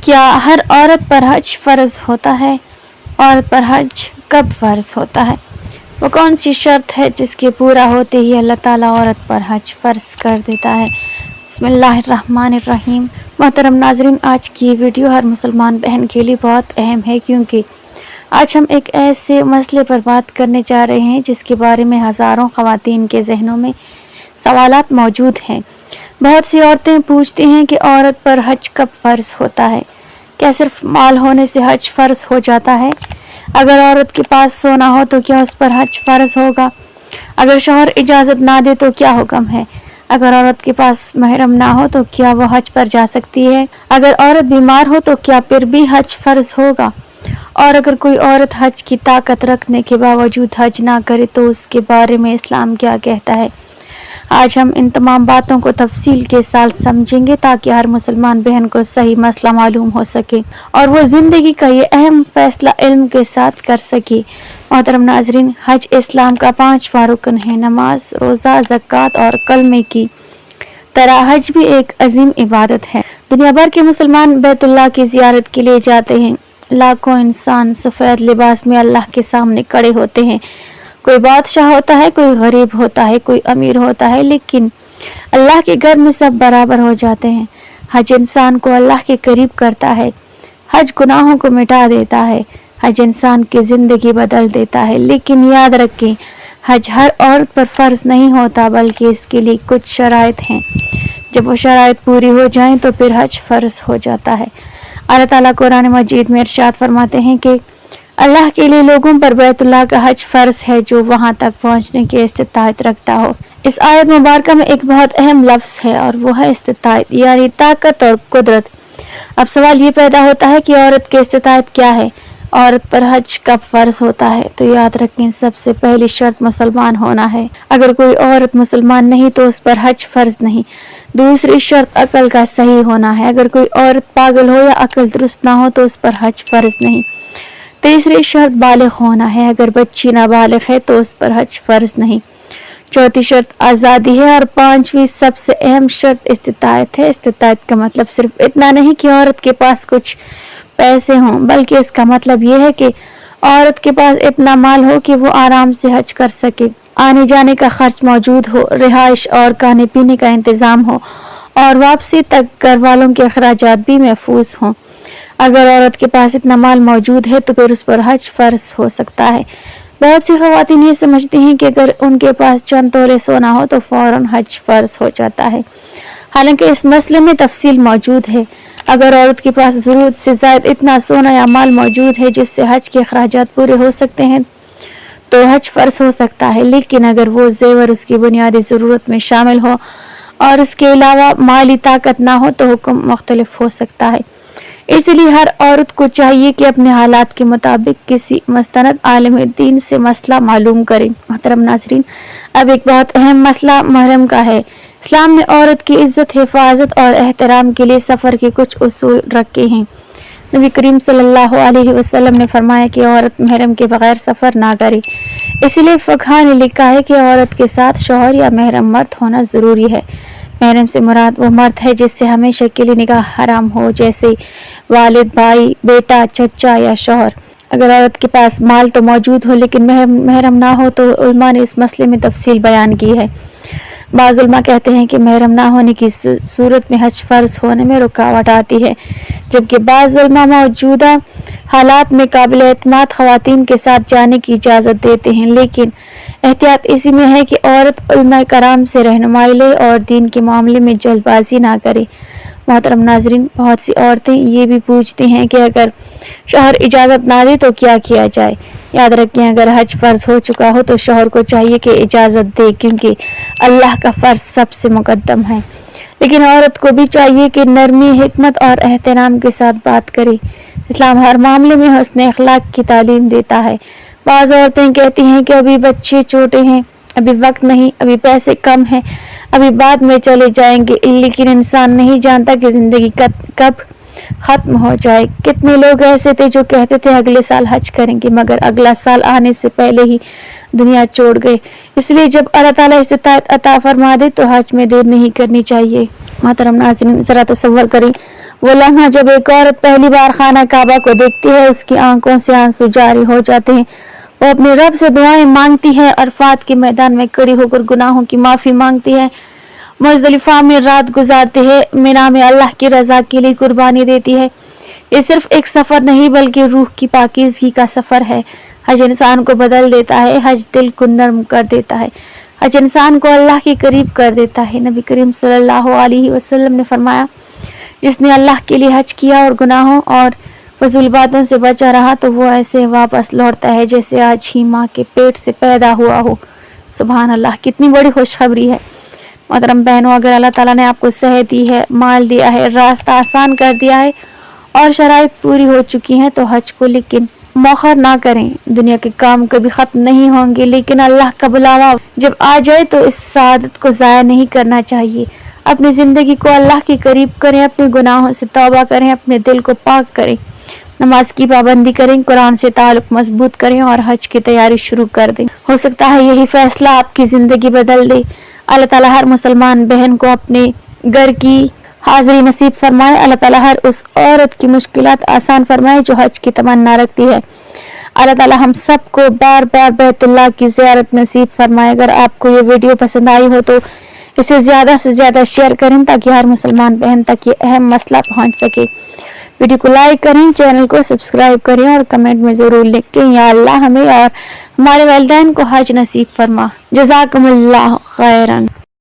کیا ہر عورت پر حج فرض ہوتا ہے؟ عورت پر حج کب فرض ہوتا ہے؟ وہ کون سی شرط ہے جس کے پورا ہوتے ہی اللہ تعالیٰ عورت پر حج فرض کر دیتا ہے؟ بسم اللہ الرحمن الرحیم۔ محترم ناظرین، آج کی ویڈیو ہر مسلمان بہن کے لیے بہت اہم ہے، کیونکہ آج ہم ایک ایسے مسئلے پر بات کرنے جا رہے ہیں جس کے بارے میں ہزاروں خواتین کے ذہنوں میں سوالات موجود ہیں۔ بہت سی عورتیں پوچھتی ہیں کہ عورت پر حج کب فرض ہوتا ہے؟ کیا صرف مال ہونے سے حج فرض ہو جاتا ہے؟ اگر عورت کے پاس سونا ہو تو کیا اس پر حج فرض ہوگا؟ اگر شوہر اجازت نہ دے تو کیا حکم ہے؟ اگر عورت کے پاس محرم نہ ہو تو کیا وہ حج پر جا سکتی ہے؟ اگر عورت بیمار ہو تو کیا پھر بھی حج فرض ہوگا؟ اور اگر کوئی عورت حج کی طاقت رکھنے کے باوجود حج نہ کرے تو اس کے بارے میں اسلام کیا کہتا ہے؟ آج ہم ان تمام باتوں کو تفصیل کے ساتھ سمجھیں گے تاکہ ہر مسلمان بہن کو صحیح مسئلہ معلوم ہو سکے اور وہ زندگی کا یہ اہم فیصلہ علم کے ساتھ کر سکے۔ محترم ناظرین، حج اسلام کا 5واں رکن ہے۔ نماز، روزہ، زکوٰۃ اور کلمے کی طرح حج بھی ایک عظیم عبادت ہے۔ دنیا بھر کے مسلمان بیت اللہ کی زیارت کے لیے جاتے ہیں۔ لاکھوں انسان سفید لباس میں اللہ کے سامنے کھڑے ہوتے ہیں۔ کوئی بادشاہ ہوتا ہے، کوئی غریب ہوتا ہے، کوئی امیر ہوتا ہے، لیکن اللہ کے گھر میں سب برابر ہو جاتے ہیں۔ حج انسان کو اللہ کے قریب کرتا ہے۔ حج گناہوں کو مٹا دیتا ہے۔ حج انسان کی زندگی بدل دیتا ہے۔ لیکن یاد رکھیں، حج ہر عورت پر فرض نہیں ہوتا، بلکہ اس کے لیے کچھ شرائط ہیں۔ جب وہ شرائط پوری ہو جائیں تو پھر حج فرض ہو جاتا ہے۔ اللہ تعالیٰ قرآن مجید میں ارشاد فرماتے ہیں کہ اللہ کے لیے لوگوں پر بیت اللہ کا حج فرض ہے جو وہاں تک پہنچنے کی استطاعت رکھتا ہو۔ اس آیت مبارکہ میں ایک بہت اہم لفظ ہے اور وہ ہے استطاعت، یعنی طاقت اور قدرت۔ اب سوال یہ پیدا ہوتا ہے کہ عورت کی استطاعت کیا ہے؟ عورت پر حج کب فرض ہوتا ہے؟ تو یاد رکھیں، سب سے پہلی شرط مسلمان ہونا ہے۔ اگر کوئی عورت مسلمان نہیں تو اس پر حج فرض نہیں۔ دوسری شرط عقل کا صحیح ہونا ہے۔ اگر کوئی عورت پاگل ہو یا عقل درست نہ ہو تو اس پر حج فرض نہیں۔ تیسری شرط بالغ ہونا ہے۔ اگر بچی نابالغ ہے تو اس پر حج فرض نہیں۔ چوتھی شرط آزادی ہے اور پانچویں سب سے اہم شرط استطاعت ہے۔ استطاعت کا مطلب صرف اتنا نہیں کہ عورت کے پاس کچھ پیسے ہوں، بلکہ اس کا مطلب یہ ہے کہ عورت کے پاس اتنا مال ہو کہ وہ آرام سے حج کر سکے، آنے جانے کا خرچ موجود ہو، رہائش اور کھانے پینے کا انتظام ہو اور واپسی تک گھر والوں کے اخراجات بھی محفوظ ہوں۔ اگر عورت کے پاس اتنا مال موجود ہے تو پھر اس پر حج فرض ہو سکتا ہے۔ بہت سی خواتین یہ سمجھتی ہیں کہ اگر ان کے پاس چند تولے سونا ہو تو فوراً حج فرض ہو جاتا ہے، حالانکہ اس مسئلے میں تفصیل موجود ہے۔ اگر عورت کے پاس ضرورت سے زائد اتنا سونا یا مال موجود ہے جس سے حج کے اخراجات پورے ہو سکتے ہیں تو حج فرض ہو سکتا ہے، لیکن اگر وہ زیور اس کی بنیادی ضرورت میں شامل ہو اور اس کے علاوہ مالی طاقت نہ ہو تو حکم مختلف ہو سکتا ہے۔ اس لیے ہر عورت کو چاہیے کہ اپنے حالات کے مطابق کسی مستند عالم دین سے مسئلہ معلوم کرے۔ محترم ناظرین، اب ایک بہت اہم مسئلہ محرم کا ہے۔ اسلام نے عورت کی عزت، حفاظت اور احترام کے لیے سفر کے کچھ اصول رکھے ہیں۔ نبی کریم صلی اللہ علیہ وسلم نے فرمایا کہ عورت محرم کے بغیر سفر نہ کرے۔ اسی لیے فقہاء نے لکھا ہے کہ عورت کے ساتھ شوہر یا محرم مرد ہونا ضروری ہے۔ محرم سے مراد وہ مرد ہے جس سے ہمیشہ کے لیے نکاح حرام ہو، جیسے والد، بھائی، بیٹا، چچا یا شوہر۔ اگر عورت کے پاس مال تو موجود ہو لیکن محرم نہ ہو تو علماء نے اس مسئلے میں تفصیل بیان کی ہے۔ بعض علماء کہتے ہیں کہ محرم نہ ہونے کی صورت میں حج فرض ہونے میں رکاوٹ آتی ہے، جبکہ بعض علماء موجودہ حالات میں قابل اعتماد خواتین کے ساتھ جانے کی اجازت دیتے ہیں، لیکن احتیاط اسی میں ہے کہ عورت علماء کرام سے رہنمائی لے اور دین کے معاملے میں جلد بازی نہ کرے۔ محترم ناظرین، بہت سی عورتیں یہ بھی پوچھتی ہیں کہ اگر شوہر اجازت نہ دے تو کیا کیا جائے؟ یاد رکھیں، اگر حج فرض ہو چکا ہو تو شوہر کو چاہیے کہ اجازت دے، کیونکہ اللہ کا فرض سب سے مقدم ہے۔ لیکن عورت کو بھی چاہیے کہ نرمی، حکمت اور احترام کے ساتھ بات کرے۔ اسلام ہر معاملے میں حسن اخلاق کی تعلیم دیتا ہے۔ بعض عورتیں کہتی ہیں کہ ابھی بچے چھوٹے ہیں، ابھی وقت نہیں، ابھی پیسے کم ہیں، ابھی بعد میں چلے جائیں گے، لیکن انسان نہیں جانتا کہ زندگی کب ختم ہو جائے۔ کتنے لوگ ایسے تھے جو کہتے تھے اگلے سال حج کریں گے، مگر اگلا سال آنے سے پہلے ہی دنیا چھوڑ گئے۔ اس لیے جب اللہ تعالیٰ استطاعت عطا فرما دے تو حج میں دیر نہیں کرنی چاہیے۔ محترم ناظرین، ذرا تصور کریں، وہ لمحہ جب ایک عورت پہلی بار خانہ کعبہ کو دیکھتی ہے، اس کی آنکھوں سے آنسو جاری ہو جاتے ہیں۔ وہ اپنے رب سے دعائیں مانگتی ہے، عرفات کے میدان میں کھڑی ہو کر گناہوں کی معافی مانگتی ہے، مزدلفہ میں رات گزارتی ہے، مینا میں اللہ کی رضا کے لیے قربانی دیتی ہے۔ یہ صرف ایک سفر نہیں بلکہ روح کی پاکیزگی کا سفر ہے۔ حج انسان کو بدل دیتا ہے، حج دل کو نرم کر دیتا ہے، حج انسان کو اللہ کے قریب کر دیتا ہے۔ نبی کریم صلی اللہ علیہ وسلم نے فرمایا، جس نے اللہ کے لیے حج کیا اور گناہوں اور فضول باتوں سے بچا رہا تو وہ ایسے واپس لوٹتا ہے جیسے آج ہی ماں کے پیٹ سے پیدا ہوا ہو۔ سبحان اللہ، کتنی بڑی خوشخبری ہے۔ محترم بہنوں، اگر اللہ تعالیٰ نے آپ کو صحت دی ہے، مال دیا ہے، راستہ آسان کر دیا ہے اور شرائط پوری ہو چکی ہیں تو حج کو لیکن مؤخر نہ کریں۔ دنیا کے کام کبھی ختم نہیں ہوں گے، لیکن اللہ کا بلاوا جب آ جائے تو اس سعادت کو ضائع نہیں کرنا چاہیے۔ اپنی زندگی کو اللہ کے قریب کریں، اپنے گناہوں سے توبہ کریں، اپنے دل کو پاک کریں، نماز کی پابندی کریں، قرآن سے تعلق مضبوط کریں اور حج کی تیاری شروع کر دیں۔ ہو سکتا ہے یہی فیصلہ آپ کی زندگی بدل دے۔ اللہ تعالیٰ ہر مسلمان بہن کو اپنے گھر کی حاضری نصیب فرمائے۔ اللہ تعالیٰ ہر اس عورت کی مشکلات آسان فرمائے جو حج کی تمنا رکھتی ہے۔ اللہ تعالیٰ ہم سب کو بار بار بیت اللہ کی زیارت نصیب فرمائے۔ اگر آپ کو یہ ویڈیو پسند آئی ہو تو اسے زیادہ سے زیادہ شیئر کریں تاکہ ہر مسلمان بہن تک یہ اہم مسئلہ پہنچ سکے۔ ویڈیو کو لائک کریں، چینل کو سبسکرائب کریں اور کمنٹ میں ضرور لکھیں، یا اللہ ہمیں اور ہمارے والدین کو حج نصیب فرما۔ جزاکم اللہ خیرن۔